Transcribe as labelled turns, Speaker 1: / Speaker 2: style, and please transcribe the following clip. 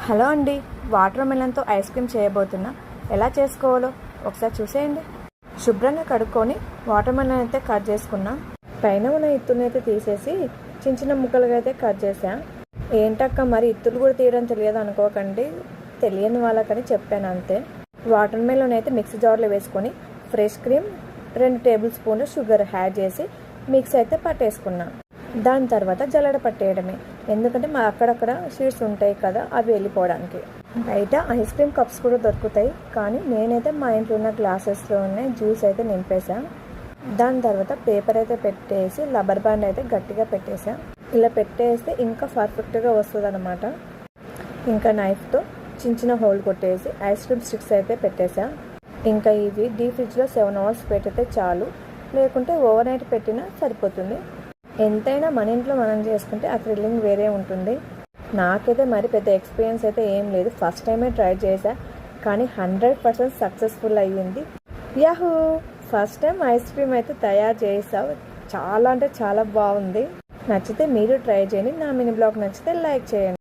Speaker 1: Hello అండి, water మెలన్తో ice cream చేయబోతున్నా. ఎలా చేసుకోవాలో ఒకసారి చూసేయండి. శుభ్రంగా కడుక్కొని వాటర్ మెలన్ అయితే కట్ చేసుకున్నా. పైన ఉన్న ఇత్తుని అయితే తీసేసి చిన్న చిన్న ముక్కలుగా అయితే కట్ చేసా. ఏంటక్క మరి ఇత్తులు కూడా తీయడం తెలియదు అనుకోకండి, తెలియని వాళ్ళకని చెప్పాను అంతే. వాటర్ మెలన్ అయితే మిక్సీ జార్లో వేసుకొని ఫ్రెష్ క్రీమ్ 2 టేబుల్ స్పూన్లు షుగర్ యాడ్ చేసి మిక్స్ అయితే పట్టేసుకున్నా. దాని తర్వాత జల్లెడ పట్టేయడమే, ఎందుకంటే మా అక్కడక్కడ షీట్స్ ఉంటాయి కదా, అవి వెళ్ళిపోవడానికి. బయట ఐస్ క్రీమ్ కప్స్ కూడా దొరుకుతాయి, కానీ నేనైతే మా ఇంట్లో ఉన్న గ్లాసెస్లోనే జ్యూస్ అయితే నింపేసా. దాని తర్వాత పేపర్ అయితే పెట్టేసి రబ్బర్ బ్యాండ్ అయితే గట్టిగా పెట్టేసా. ఇలా పెట్టేస్తే ఇంకా పర్ఫెక్ట్గా వస్తుంది అనమాట. ఇంకా నైఫ్తో చిన్న చిన్న హోల్ కొట్టేసి ఐస్ క్రీమ్ స్టిక్స్ అయితే పెట్టేసా. ఇంకా ఇవి డీప్ ఫ్రిడ్జ్లో 7 hours పెట్టితే చాలు, లేకుంటే ఓవర్ నైట్ పెట్టినా సరిపోతుంది. ఎంతైనా మన ఇంట్లో మనం చేసుకుంటే ఆ థ్రిల్లింగ్ వేరే ఉంటుంది. నాకైతే మరి పెద్ద ఎక్స్పీరియన్స్ అయితే ఏం లేదు, ఫస్ట్ టైమే ట్రై చేశా, కానీ 100% సక్సెస్ఫుల్ అయ్యింది. Yahoo! First time ice cream అయితే తయారు చేసావు, చాలా అంటే చాలా బాగుంది. నచ్చితే మీరు ట్రై చేయండి. నా మినీ బ్లాగ్ నచ్చితే లైక్ చేయండి.